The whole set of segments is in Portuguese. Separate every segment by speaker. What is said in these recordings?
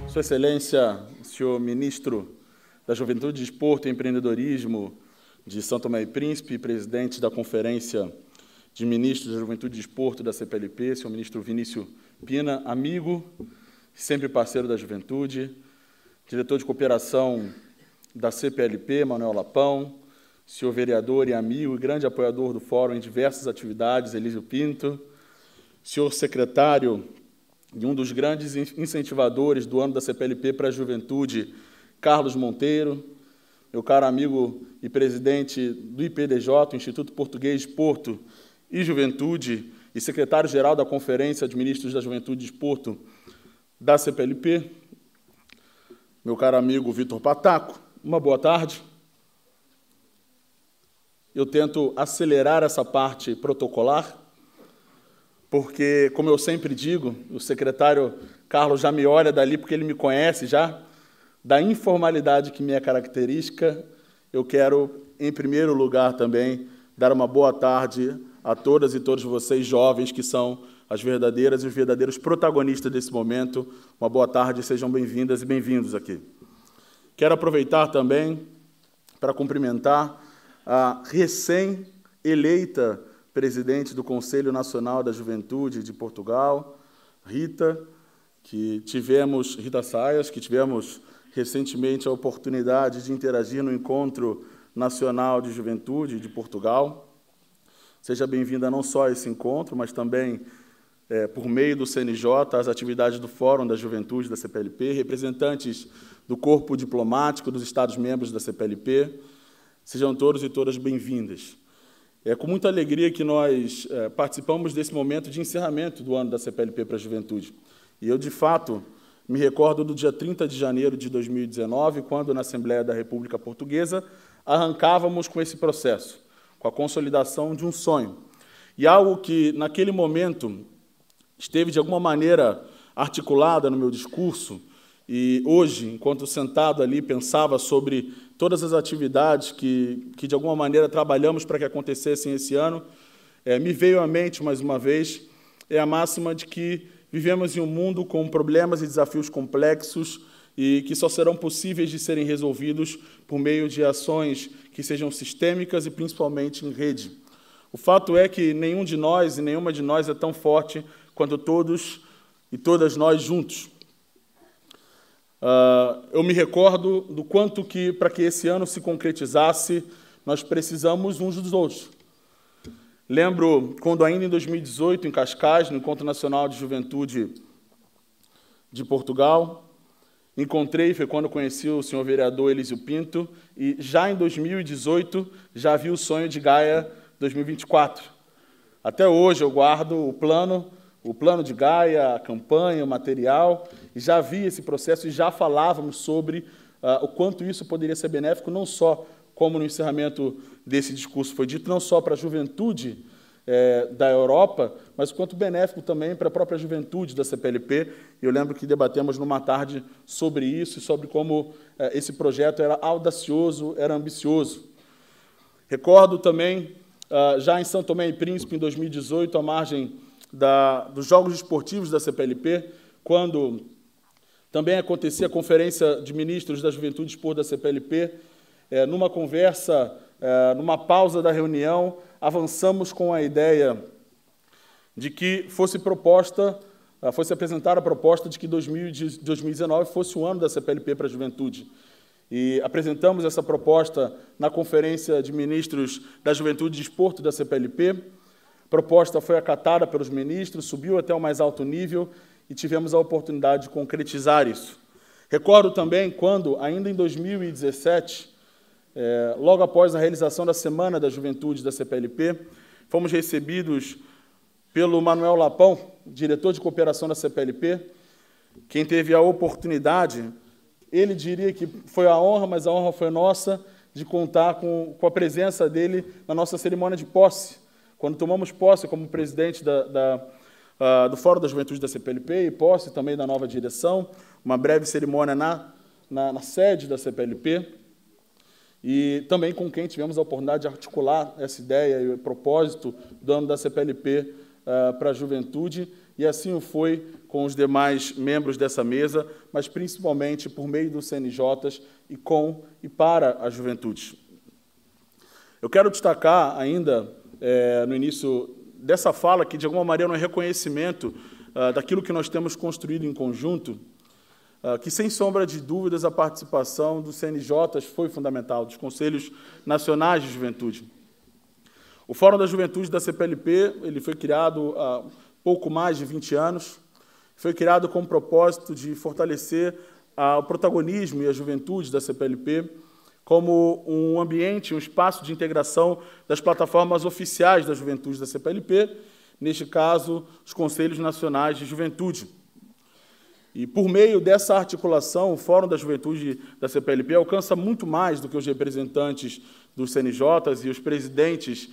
Speaker 1: Sua Excelência, senhor Ministro da Juventude, Desporto e Empreendedorismo de São Tomé e Príncipe, presidente da Conferência de Ministros da Juventude e Desporto da CPLP, senhor Ministro Vinícius Pina, amigo, sempre parceiro da juventude, diretor de cooperação da CPLP, Manuel Lapão, senhor vereador e amigo e grande apoiador do Fórum em diversas atividades, Elísio Pinto, senhor secretário e um dos grandes incentivadores do ano da CPLP para a juventude, Carlos Monteiro, meu caro amigo e presidente do IPDJ, Instituto Português de Desporto e Juventude, e secretário-geral da Conferência de Ministros da Juventude e Desporto da CPLP, meu caro amigo Vitor Pataco, uma boa tarde. Eu tento acelerar essa parte protocolar, porque, como eu sempre digo, o secretário Carlos já me olha dali, porque ele me conhece já, da informalidade que me é característica, eu quero, em primeiro lugar, também, dar uma boa tarde a todas e todos vocês jovens que são as verdadeiras e os verdadeiros protagonistas desse momento. Uma boa tarde, sejam bem-vindas e bem-vindos aqui. Quero aproveitar também para cumprimentar a recém-eleita presidente do Conselho Nacional da Juventude de Portugal, Rita Saias, que tivemos recentemente a oportunidade de interagir no Encontro Nacional de Juventude de Portugal. Seja bem-vinda não só a esse encontro, mas também, por meio do CNJ, às atividades do Fórum da Juventude da CPLP, representantes do corpo diplomático dos Estados-membros da CPLP. Sejam todos e todas bem-vindas. É com muita alegria que nós participamos desse momento de encerramento do ano da CPLP para a Juventude. E eu, de fato, me recordo do dia 30 de janeiro de 2019, quando, na Assembleia da República Portuguesa, arrancávamos com esse processo, com a consolidação de um sonho. E algo que, naquele momento, esteve, de alguma maneira, articulada no meu discurso, e hoje, enquanto sentado ali, pensava sobre todas as atividades que de alguma maneira, trabalhamos para que acontecessem esse ano, me veio à mente, mais uma vez, a máxima de que vivemos em um mundo com problemas e desafios complexos e que só serão possíveis de serem resolvidos por meio de ações que sejam sistêmicas e, principalmente, em rede. O fato é que nenhum de nós e nenhuma de nós é tão forte quanto todos e todas nós juntos. Eu me recordo do quanto que, para que esse ano se concretizasse, nós precisamos uns dos outros. Lembro quando, ainda em 2018, em Cascais, no Encontro Nacional de Juventude de Portugal, foi quando eu conheci o senhor vereador Elísio Pinto, e já em 2018 já vi o sonho de Gaia 2024. Até hoje eu guardo o plano de Gaia, a campanha, o material, e já vi esse processo e já falávamos sobre o quanto isso poderia ser benéfico, não só, como no encerramento desse discurso foi dito, não só para a juventude da Europa, mas o quanto benéfico também para a própria juventude da CPLP. Eu lembro que debatemos numa tarde sobre isso e sobre como esse projeto era audacioso, era ambicioso. Recordo também, já em São Tomé e Príncipe, em 2018, à margem dos Jogos Esportivos da CPLP, quando também acontecia a Conferência de Ministros da Juventude e Desporto da CPLP, numa conversa, numa pausa da reunião, avançamos com a ideia de que fosse apresentada a proposta de que 2019 fosse o ano da CPLP para a juventude. E apresentamos essa proposta na Conferência de Ministros da Juventude e Desporto da CPLP. A proposta foi acatada pelos ministros, subiu até o mais alto nível e tivemos a oportunidade de concretizar isso. Recordo também quando, ainda em 2017, logo após a realização da Semana da Juventude da CPLP, fomos recebidos pelo Manuel Lapão, diretor de cooperação da CPLP, quem teve a oportunidade, ele diria que foi a honra, mas a honra foi nossa, de contar com a presença dele na nossa cerimônia de posse, quando tomamos posse como presidente do Fórum da Juventude da CPLP e posse também da nova direção, uma breve cerimônia na sede da CPLP, e também com quem tivemos a oportunidade de articular essa ideia e o propósito do ano da CPLP para a juventude, e assim o foi com os demais membros dessa mesa, mas principalmente por meio dos CNJs e com e para a juventude. Eu quero destacar ainda, no início dessa fala, que de alguma maneira é um reconhecimento daquilo que nós temos construído em conjunto, que, sem sombra de dúvidas, a participação dos CNJs foi fundamental, dos Conselhos Nacionais de Juventude. O Fórum da Juventude da CPLP ele foi criado há pouco mais de 20 anos, foi criado com o propósito de fortalecer o protagonismo e a juventude da CPLP como um ambiente, um espaço de integração das plataformas oficiais da juventude da CPLP, neste caso, os Conselhos Nacionais de Juventude. E, por meio dessa articulação, o Fórum da Juventude da CPLP alcança muito mais do que os representantes dos CNJs e os presidentes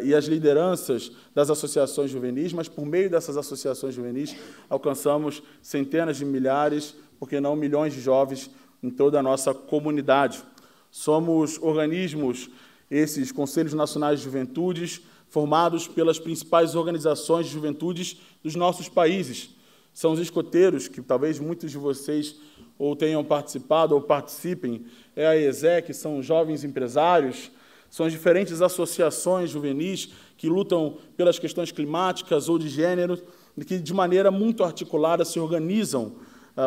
Speaker 1: e as lideranças das associações juvenis, mas, por meio dessas associações juvenis, alcançamos centenas de milhares, por que não milhões de jovens em toda a nossa comunidade. Somos organismos, esses Conselhos Nacionais de Juventudes, formados pelas principais organizações de juventudes dos nossos países. São os escoteiros, que talvez muitos de vocês ou tenham participado ou participem, é a ESEC, são os jovens empresários, são as diferentes associações juvenis que lutam pelas questões climáticas ou de gênero, e que, de maneira muito articulada, se organizam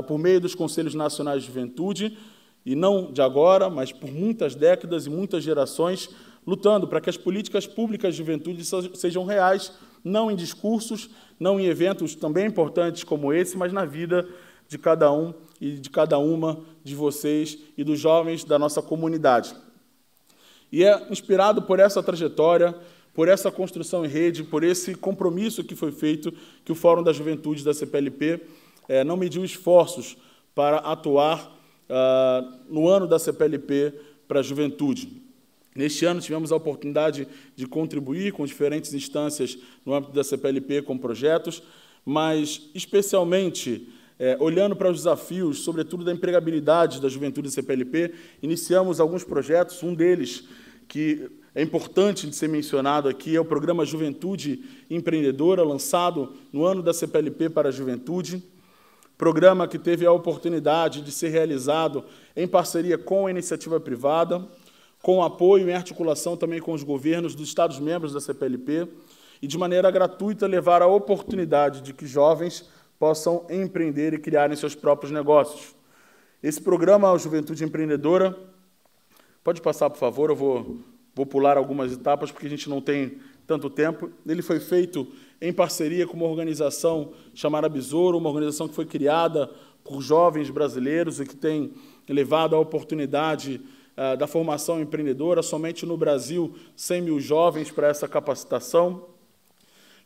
Speaker 1: por meio dos Conselhos Nacionais de Juventude, e não de agora, mas por muitas décadas e muitas gerações, lutando para que as políticas públicas de juventude sejam reais, não em discursos, não em eventos também importantes como esse, mas na vida de cada um e de cada uma de vocês e dos jovens da nossa comunidade. E é inspirado por essa trajetória, por essa construção em rede, por esse compromisso que foi feito, que o Fórum da Juventude da CPLP não mediu esforços para atuar no ano da CPLP para a juventude. Neste ano, tivemos a oportunidade de contribuir com diferentes instâncias no âmbito da CPLP com projetos, mas, especialmente, olhando para os desafios, sobretudo da empregabilidade da juventude da CPLP, iniciamos alguns projetos. Um deles, que é importante de ser mencionado aqui, é o Programa Juventude Empreendedora, lançado no ano da CPLP para a juventude, programa que teve a oportunidade de ser realizado em parceria com a iniciativa privada, com apoio e articulação também com os governos dos Estados-membros da CPLP, e, de maneira gratuita, levar a oportunidade de que jovens possam empreender e criarem seus próprios negócios. Esse programa, a Juventude Empreendedora, pode passar, por favor, eu vou pular algumas etapas, porque a gente não tem tanto tempo. Ele foi feito em parceria com uma organização chamada Besouro, uma organização que foi criada por jovens brasileiros e que tem levado a oportunidade da formação empreendedora. Somente no Brasil, 100 mil jovens para essa capacitação.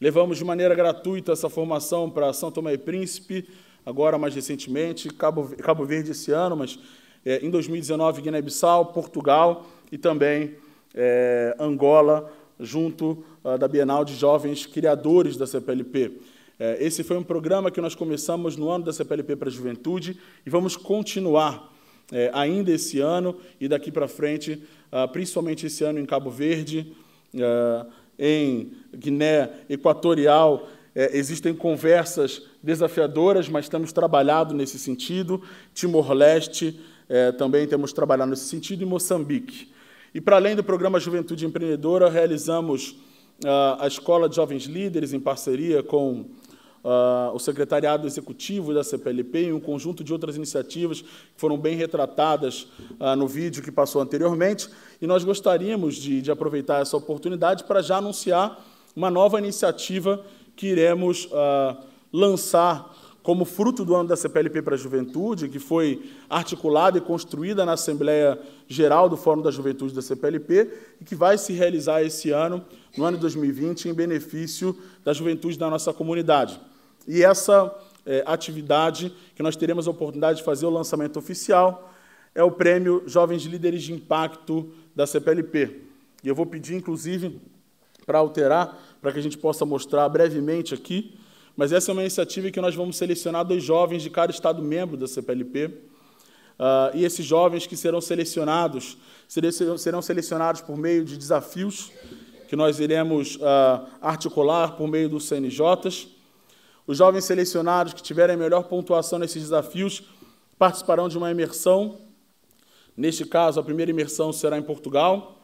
Speaker 1: Levamos de maneira gratuita essa formação para São Tomé e Príncipe, agora mais recentemente, Cabo Verde esse ano, mas em 2019, Guiné-Bissau, Portugal e também Angola, junto da Bienal de Jovens Criadores da CPLP. Esse foi um programa que nós começamos no ano da CPLP para a Juventude e vamos continuar ainda esse ano e daqui para frente, principalmente esse ano em Cabo Verde, em Guiné Equatorial. Existem conversas desafiadoras, mas temos trabalhado nesse sentido. Timor-Leste, também temos trabalhado nesse sentido, e Moçambique. E, para além do programa Juventude Empreendedora, realizamos a Escola de Jovens Líderes, em parceria com o Secretariado Executivo da CPLP e um conjunto de outras iniciativas que foram bem retratadas no vídeo que passou anteriormente, e nós gostaríamos de aproveitar essa oportunidade para já anunciar uma nova iniciativa que iremos lançar como fruto do ano da CPLP para a Juventude, que foi articulada e construída na Assembleia Geral do Fórum da Juventude da CPLP e que vai se realizar esse ano, no ano de 2020, em benefício da juventude da nossa comunidade. E essa atividade, que nós teremos a oportunidade de fazer o lançamento oficial, é o Prêmio Jovens Líderes de Impacto da CPLP. E eu vou pedir, inclusive, para alterar, para que a gente possa mostrar brevemente aqui, mas essa é uma iniciativa em que nós vamos selecionar 2 jovens de cada Estado-membro da CPLP, e esses jovens que serão selecionados por meio de desafios que nós iremos articular por meio dos CNJs. Os jovens selecionados que tiverem melhor pontuação nesses desafios participarão de uma imersão. Neste caso, a primeira imersão será em Portugal,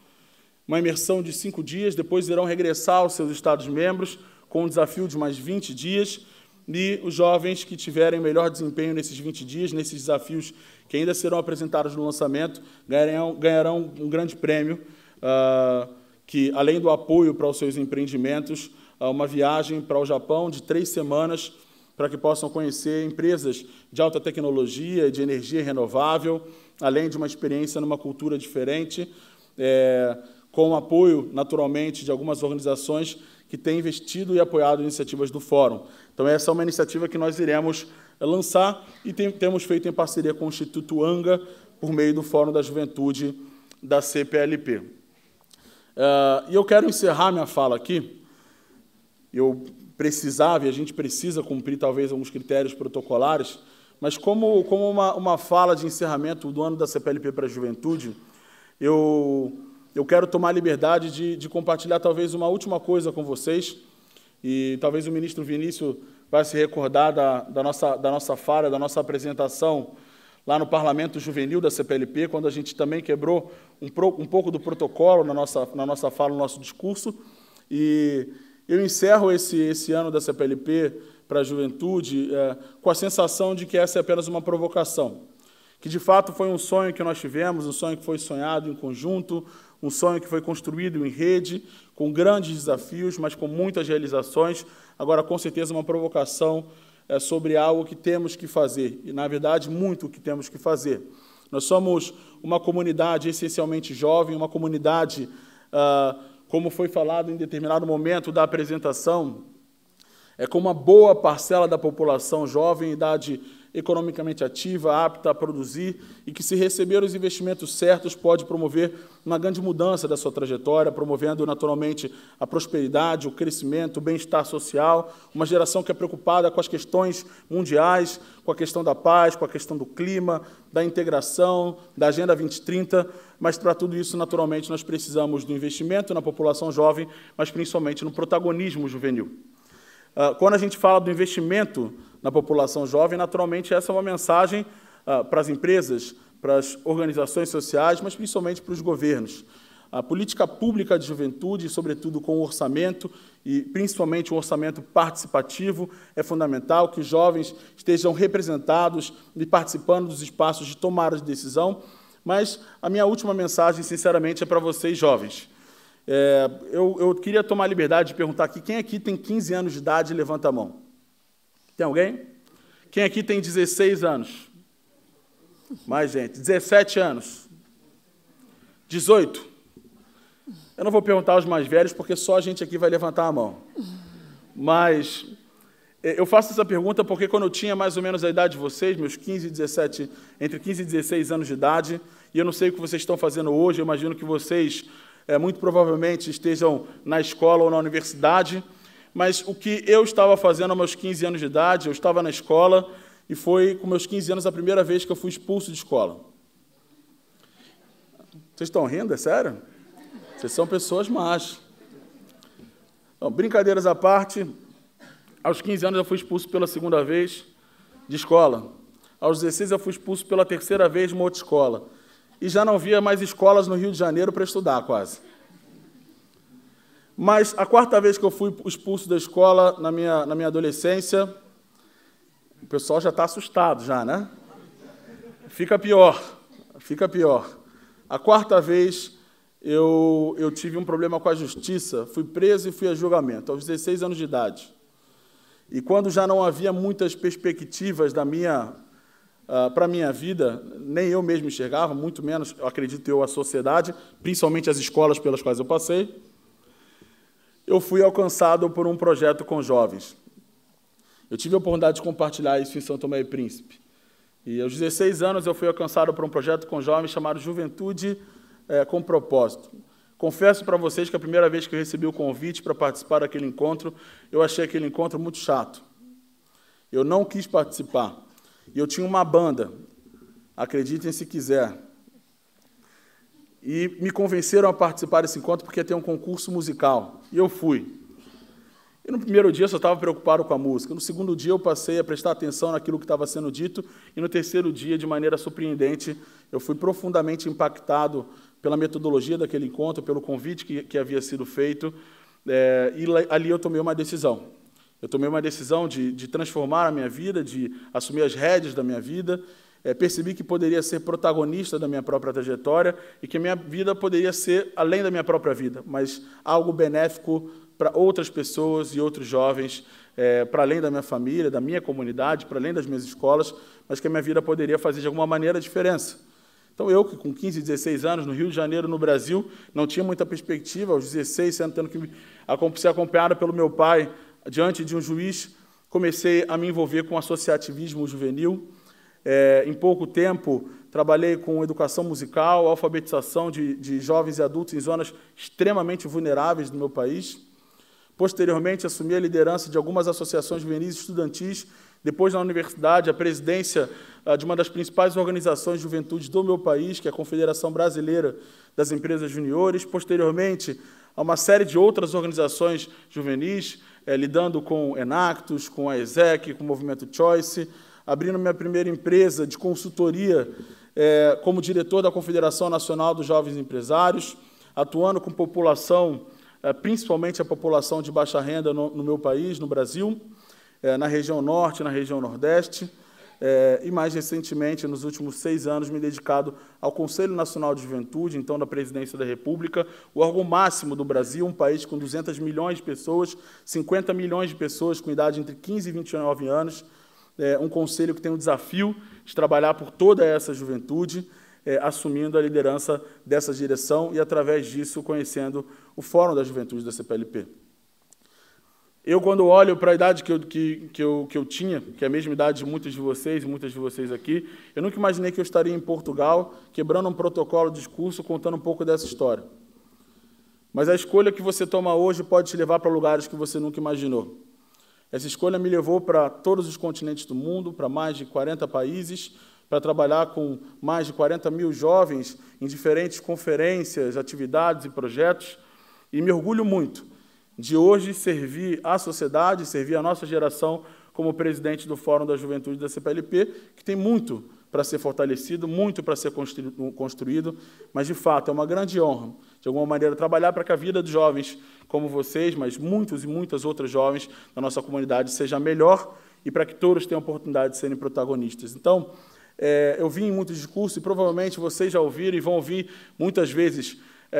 Speaker 1: uma imersão de 5 dias, depois irão regressar aos seus Estados-membros com um desafio de mais 20 dias, e os jovens que tiverem melhor desempenho nesses 20 dias, nesses desafios que ainda serão apresentados no lançamento, ganharão um grande prêmio, que, além do apoio para os seus empreendimentos, uma viagem para o Japão de 3 semanas, para que possam conhecer empresas de alta tecnologia e de energia renovável, além de uma experiência numa cultura diferente, com o apoio, naturalmente, de algumas organizações que têm investido e apoiado iniciativas do Fórum. Então, essa é uma iniciativa que nós iremos lançar e temos feito em parceria com o Instituto Anga, por meio do Fórum da Juventude da CPLP. E eu quero encerrar minha fala aqui. Eu precisava, e a gente precisa cumprir, talvez, alguns critérios protocolares, mas como uma fala de encerramento do ano da CPLP para a Juventude, eu quero tomar a liberdade de compartilhar, talvez, uma última coisa com vocês, e talvez o ministro Vinícius vai se recordar da nossa fala, da nossa apresentação lá no Parlamento Juvenil da CPLP, quando a gente também quebrou um pouco do protocolo na nossa fala, no nosso discurso. E eu encerro esse ano da CPLP para a juventude com a sensação de que essa é apenas uma provocação, que, de fato, foi um sonho que nós tivemos, um sonho que foi sonhado em conjunto, um sonho que foi construído em rede, com grandes desafios, mas com muitas realizações. Agora, com certeza, uma provocação sobre algo que temos que fazer, e, na verdade, muito o que temos que fazer. Nós somos uma comunidade essencialmente jovem, uma comunidade, como foi falado em determinado momento da apresentação, com uma boa parcela da população jovem, idade economicamente ativa, apta a produzir, e que, se receber os investimentos certos, pode promover uma grande mudança da sua trajetória, promovendo, naturalmente, a prosperidade, o crescimento, o bem-estar social, uma geração que é preocupada com as questões mundiais, com a questão da paz, com a questão do clima, da integração, da Agenda 2030, mas, para tudo isso, naturalmente, nós precisamos do investimento na população jovem, mas, principalmente, no protagonismo juvenil. Quando a gente fala do investimento na população jovem, naturalmente, essa é uma mensagem para as empresas, para as organizações sociais, mas principalmente para os governos. A política pública de juventude, sobretudo com o orçamento, e principalmente um orçamento participativo, é fundamental que os jovens estejam representados e participando dos espaços de tomada de decisão. Mas a minha última mensagem, sinceramente, é para vocês, jovens. Eu queria tomar a liberdade de perguntar aqui, quem aqui tem 15 anos de idade, levanta a mão. Tem alguém? Quem aqui tem 16 anos? Mais gente. 17 anos? 18? Eu não vou perguntar aos mais velhos, porque só a gente aqui vai levantar a mão. Mas eu faço essa pergunta porque, quando eu tinha mais ou menos a idade de vocês, meus 15 e 17, entre 15 e 16 anos de idade, e eu não sei o que vocês estão fazendo hoje, eu imagino que vocês muito provavelmente estejam na escola ou na universidade, mas o que eu estava fazendo aos meus 15 anos de idade, eu estava na escola, e foi, com meus 15 anos, a primeira vez que eu fui expulso de escola. Vocês estão rindo? É sério? Vocês são pessoas más. Então, brincadeiras à parte, aos 15 anos eu fui expulso pela segunda vez de escola. Aos 16 eu fui expulso pela terceira vez de uma outra escola. E já não via mais escolas no Rio de Janeiro para estudar, quase. Mas a quarta vez que eu fui expulso da escola, na minha adolescência, o pessoal já está assustado, já, né? Fica pior, fica pior. A quarta vez, eu tive um problema com a justiça, fui preso e fui a julgamento, aos 16 anos de idade. E quando já não havia muitas perspectivas para a minha vida, nem eu mesmo enxergava, muito menos, eu acredito eu, a sociedade, principalmente as escolas pelas quais eu passei, eu fui alcançado por um projeto com jovens. Eu tive a oportunidade de compartilhar isso em São Tomé e Príncipe. E, aos 16 anos, eu fui alcançado por um projeto com jovens chamado Juventude com Propósito. Confesso para vocês que a primeira vez que eu recebi o convite para participar daquele encontro, eu achei aquele encontro muito chato. Eu não quis participar. E eu tinha uma banda, acreditem se quiser. e me convenceram a participar desse encontro porque ia ter um concurso musical. E eu fui. E no primeiro dia eu só estava preocupado com a música. No segundo dia eu passei a prestar atenção naquilo que estava sendo dito, e no terceiro dia, de maneira surpreendente, eu fui profundamente impactado pela metodologia daquele encontro, pelo convite que havia sido feito, e ali eu tomei uma decisão. Eu tomei uma decisão de transformar a minha vida, de assumir as rédeas da minha vida. Percebi que poderia ser protagonista da minha própria trajetória e que a minha vida poderia ser além da minha própria vida, mas algo benéfico para outras pessoas e outros jovens, para além da minha família, da minha comunidade, para além das minhas escolas, mas que a minha vida poderia fazer, de alguma maneira, a diferença. Então, eu, que com 15, 16 anos, no Rio de Janeiro, no Brasil, não tinha muita perspectiva, aos 16, tendo que ser acompanhado pelo meu pai, diante de um juiz, comecei a me envolver com associativismo juvenil. Em pouco tempo, trabalhei com educação musical, alfabetização de jovens e adultos em zonas extremamente vulneráveis do meu país. Posteriormente, assumi a liderança de algumas associações juvenis estudantis. Depois, na universidade, a presidência de uma das principais organizações de juventude do meu país, que é a Confederação Brasileira das Empresas Juniores. Posteriormente, a uma série de outras organizações juvenis, lidando com Enactus, com a ESEC, com o Movimento Choice, abrindo minha primeira empresa de consultoria como diretor da Confederação Nacional dos Jovens Empresários, atuando com população, principalmente a população de baixa renda no meu país, no Brasil, na região norte, na região nordeste, e mais recentemente, nos últimos 6 anos, me dedicado ao Conselho Nacional de Juventude, então da Presidência da República, o órgão máximo do Brasil, um país com 200 milhões de pessoas, 50 milhões de pessoas com idade entre 15 e 29 anos, um conselho que tem o desafio de trabalhar por toda essa juventude, assumindo a liderança dessa direção e, através disso, conhecendo o Fórum da Juventude da CPLP. Eu, quando olho para a idade que eu tinha, que é a mesma idade de muitos de vocês e muitas de vocês aqui, eu nunca imaginei que eu estaria em Portugal, quebrando um protocolo de discurso, contando um pouco dessa história. Mas a escolha que você toma hoje pode te levar para lugares que você nunca imaginou. Essa escolha me levou para todos os continentes do mundo, para mais de 40 países, para trabalhar com mais de 40 mil jovens em diferentes conferências, atividades e projetos, e me orgulho muito de hoje servir à sociedade, servir a nossa geração como presidente do Fórum da Juventude da CPLP, que tem muito para ser fortalecido, muito para ser construído, mas, de fato, é uma grande honra, de alguma maneira, trabalhar para que a vida dos jovens como vocês, mas muitos e muitas outras jovens da nossa comunidade seja melhor e para que todos tenham a oportunidade de serem protagonistas. Então, eu vi em muitos discursos, e provavelmente vocês já ouviram e vão ouvir muitas vezes,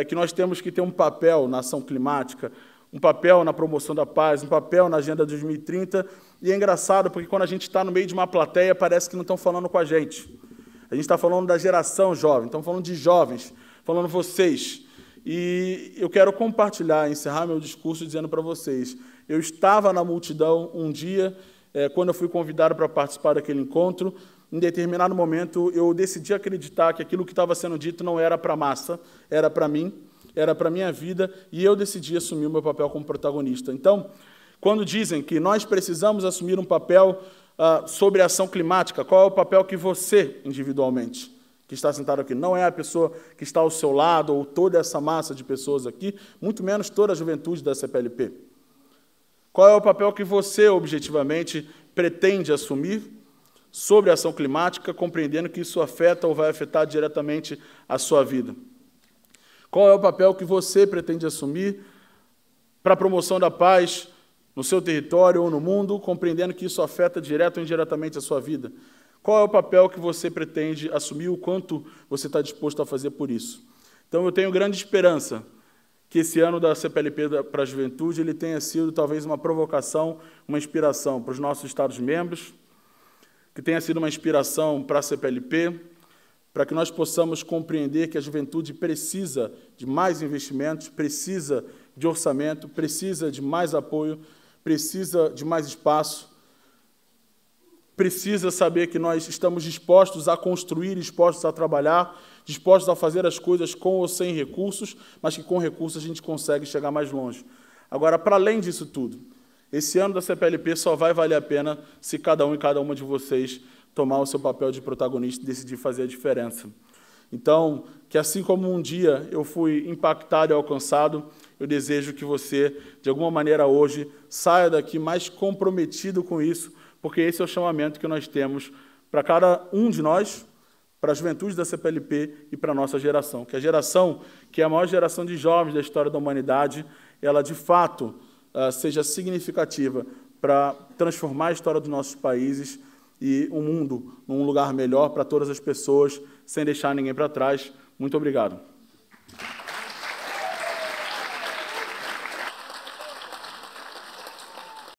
Speaker 1: que nós temos que ter um papel na ação climática, um papel na promoção da paz, um papel na Agenda 2030, e é engraçado porque quando a gente está no meio de uma plateia, parece que não estão falando com a gente. A gente está falando da geração jovem, estamos falando de jovens, falando vocês. E eu quero compartilhar, encerrar meu discurso dizendo para vocês, eu estava na multidão um dia, quando eu fui convidado para participar daquele encontro, em determinado momento eu decidi acreditar que aquilo que estava sendo dito não era para a massa, era para mim, era para a minha vida, e eu decidi assumir o meu papel como protagonista. Então, quando dizem que nós precisamos assumir um papel sobre a ação climática, qual é o papel que você, individualmente, que está sentado aqui, não é a pessoa que está ao seu lado, ou toda essa massa de pessoas aqui, muito menos toda a juventude da CPLP. Qual é o papel que você, objetivamente, pretende assumir sobre a ação climática, compreendendo que isso afeta ou vai afetar diretamente a sua vida? Qual é o papel que você pretende assumir para a promoção da paz no seu território ou no mundo, compreendendo que isso afeta direto ou indiretamente a sua vida? Qual é o papel que você pretende assumir, o quanto você está disposto a fazer por isso? Então, eu tenho grande esperança que esse ano da CPLP para a Juventude ele tenha sido talvez uma provocação, uma inspiração para os nossos Estados-membros, que tenha sido uma inspiração para a CPLP, para que nós possamos compreender que a juventude precisa de mais investimentos, precisa de orçamento, precisa de mais apoio, precisa de mais espaço, precisa saber que nós estamos dispostos a construir, dispostos a trabalhar, dispostos a fazer as coisas com ou sem recursos, mas que com recursos a gente consegue chegar mais longe. Agora, para além disso tudo, esse ano da CPLP só vai valer a pena se cada um e cada uma de vocês tomar o seu papel de protagonista e decidir fazer a diferença. Então, que assim como um dia eu fui impactado e alcançado, eu desejo que você, de alguma maneira hoje, saia daqui mais comprometido com isso, porque esse é o chamamento que nós temos para cada um de nós, para a juventude da CPLP e para a nossa geração. Que a geração, que é a maior geração de jovens da história da humanidade, ela, de fato, seja significativa para transformar a história dos nossos países e o mundo num lugar melhor para todas as pessoas, sem deixar ninguém para trás. Muito obrigado.